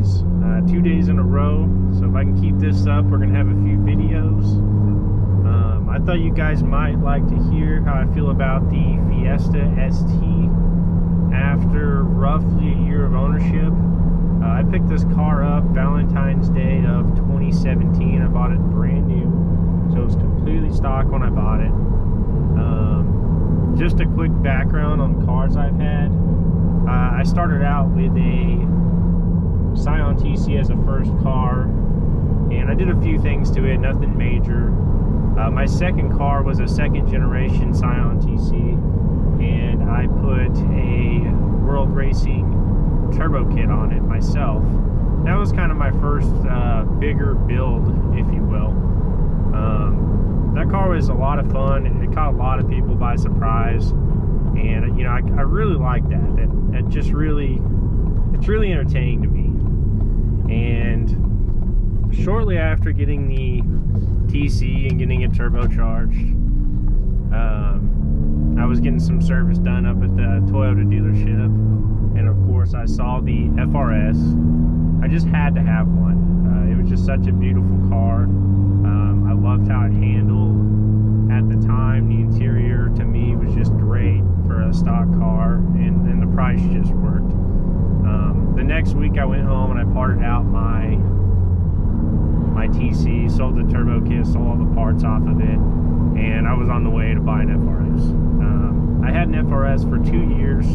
days, 2 days in a row. So if I can keep this up, we're gonna have a few videos. I thought you guys might like to hear how I feel about the Fiesta ST after roughly a year of ownership. I picked this car up Valentine's Day of 2017. I bought it brand new, so it was completely stock when I bought it. Just a quick background on cars I've had. I started out with a Scion TC as a first car, and I did a few things to it, nothing major. My second car was a second generation Scion TC, and I put a World Racing turbo kit on it myself. That was kind of my first bigger build, if you will. That car was a lot of fun. It caught a lot of people by surprise, and you know, I really like that. That just really, it's really entertaining to me. And shortly after getting the TC and getting it turbocharged, I was getting some service done up at the Toyota dealership, and of course I saw the FRS. I just had to have one. It was just such a beautiful car. I loved how it handled at the time. The interior to me was just great for a stock car, and the price just worked. The next week I went home and I parted out my TC, sold the turbo kit, sold all the parts off of it, and I was on the way to buy an FRS. I had an FRS for 2 years.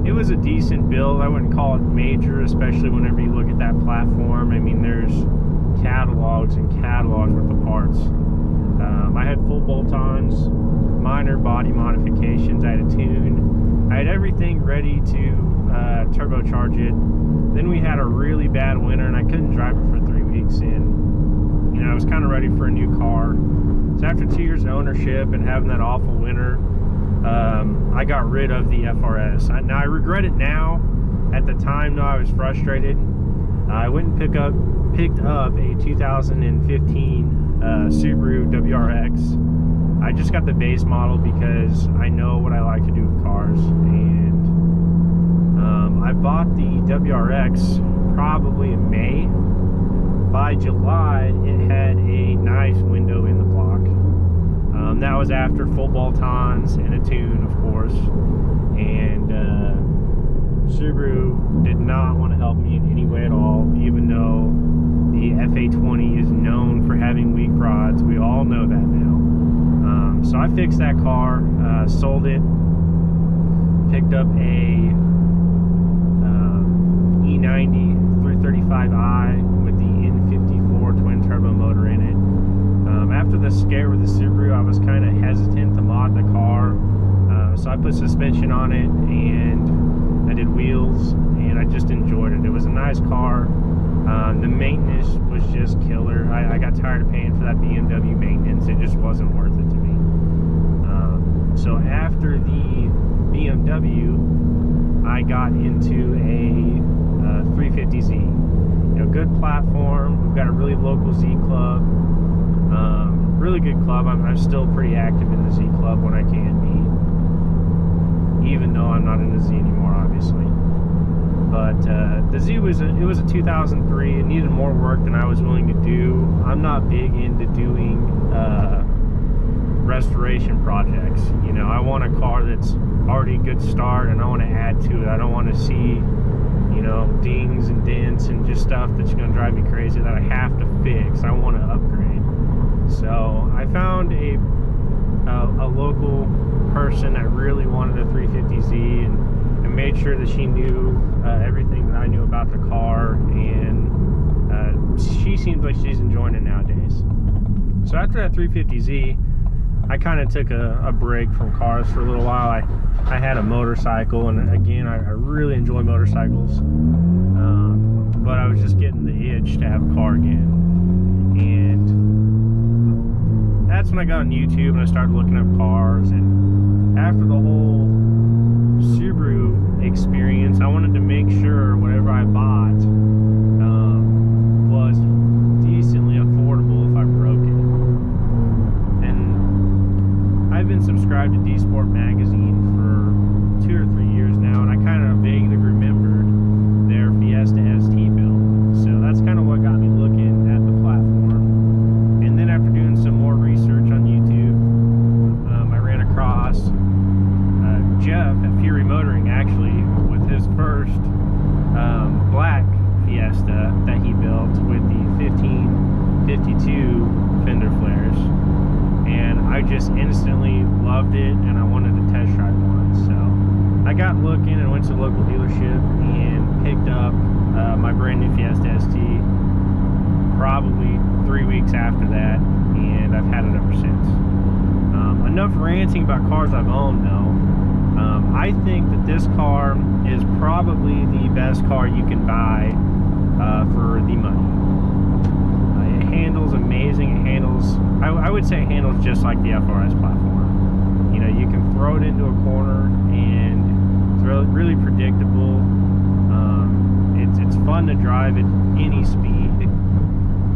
It was a decent build. I wouldn't call it major, especially whenever you look at that platform. I mean, there's catalogs and catalogs worth of parts. I had full bolt-ons, minor body modifications, I had a tune. I had everything ready to turbocharge it. Then we had a really bad winter and I couldn't drive it for 3 weeks, and you know, I was kind of ready for a new car. So after 2 years of ownership and having that awful winter, I got rid of the FRS. Now I regret it now. At the time, though, I was frustrated. I went and picked up a 2015 Subaru WRX. I just got the base model because I know what I like to do with cars, and I bought the WRX probably in May. By July, it had a nice window in the block. That was after full bolt-ons and a tune, of course, and Subaru did not want to help me in any way at all, even though the FA20 is known for having weak rods. We all know that now. So I fixed that car, sold it, picked up a E90 335i with the N54 twin turbo motor in it. After the scare with the Subaru, I was kind of hesitant to mod the car, so I put suspension on it and I did wheels, and I just enjoyed it. It was a nice car. The maintenance was just killer. I got tired of paying for that BMW maintenance. It just wasn't worth it to me. So after the BMW, I got into a 350Z. You know, good platform. We've got a really local Z club. Really good club. I'm still pretty active in the Z club when I can be, even though I'm not in the Z anymore, obviously. But the Z was a 2003. It needed more work than I was willing to do. I'm not big into doing restoration projects. You know, I want a car that's already a good start, and I want to add to it. I don't want to see, you know, dings and dents and just stuff that's going to drive me crazy that I have to fix. I want to upgrade. So I found a local person that really wanted a 350Z, and made sure that she knew everything that I knew about the car, and she seems like she's enjoying it nowadays. So after that 350Z, I kind of took a break from cars for a little while. I had a motorcycle, and again, I really enjoy motorcycles, but I was just getting the itch to have a car again. And that's when I got on YouTube and I started looking up cars, and after the whole Subaru experience, I wanted to make sure whatever I bought was decently affordable if I broke it. And I've been subscribed to D Sport magazine for 2 or 3 years now, and I kind of vaguely remembered just instantly loved it, and I wanted to test drive one. So I got looking and went to the local dealership and picked up my brand new Fiesta ST probably 3 weeks after that, and I've had it ever since. Enough ranting about cars I've owned though. I think that this car is probably the best car you can buy for the money. It handles amazing. It handles, I would say it handles just like the FRS platform. You know, you can throw it into a corner and it's really predictable. It's fun to drive at any speed,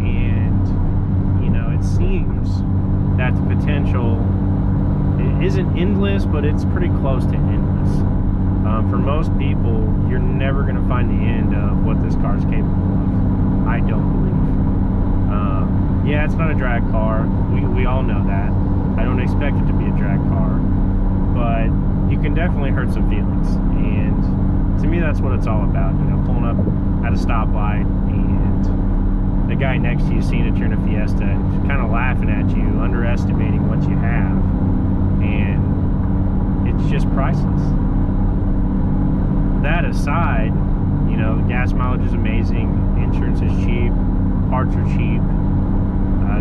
and you know, it seems that the potential isn't endless, but it's pretty close to endless. For most people, you're never going to find the end of what this car is capable of. I don't believe. Yeah, it's not a drag car. We all know that. I don't expect it to be a drag car, but you can definitely hurt some feelings. And to me, that's what it's all about. You know, pulling up at a stoplight and the guy next to you seeing that you're in a Fiesta and kind of laughing at you, underestimating what you have. And it's just priceless. That aside, you know, the gas mileage is amazing, insurance is cheap, parts are cheap.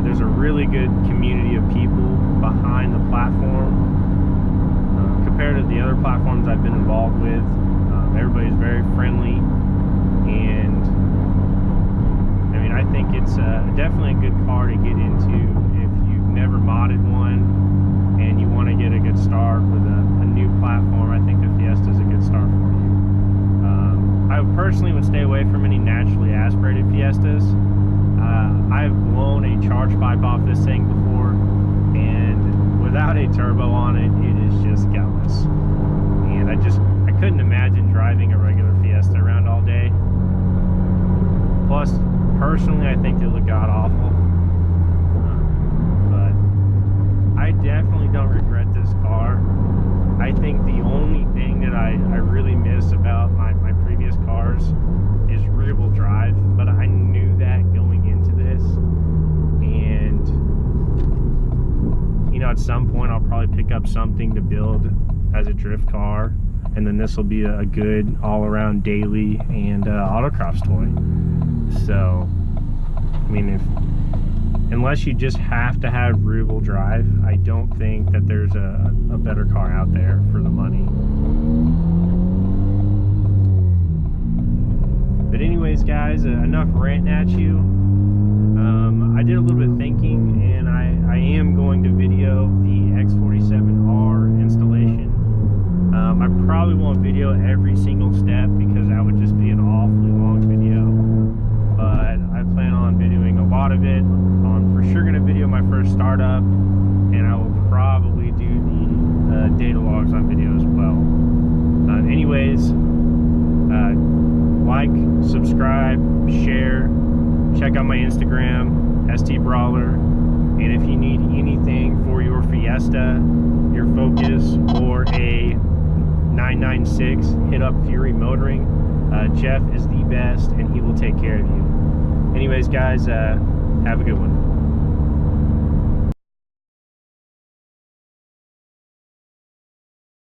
There's a really good community of people behind the platform. Compared to the other platforms I've been involved with, everybody's very friendly, and I mean, I think it's definitely a good car to get into if you've never modded one and you want to get a good start with a new platform. I think the Fiesta is a good start for you. I personally would stay away from any naturally aspirated Fiestas. I've blown a charge pipe off this thing before, and without a turbo on it, it is just gutless. And I couldn't imagine driving a regular Fiesta around all day. Plus, personally, I think they look god-awful. But I definitely don't regret this car. I think the only thing that I really miss about my previous cars is rear-wheel drive, but I knew that going into this. And, you know, at some point I'll probably pick up something to build as a drift car, and then this will be a good all-around daily and autocross toy. So, I mean, unless you just have to have rear-wheel drive, I don't think that there's a better car out there for the money. But anyways, guys, enough ranting at you. I did a little bit of thinking, and I am going to video the X47R installation. I probably won't video every single step because that would just be an awfully long video. But I plan on videoing a lot of it. I'm for sure going to video my first startup, and I will probably do the data logs on video as well. Anyways, like, subscribe, share, check out my Instagram, @STBrawler, and if you need anything for your Fiesta, your Focus, or a 996, hit up Fury Motoring. Jeff is the best, and he will take care of you. Anyways, guys, have a good one.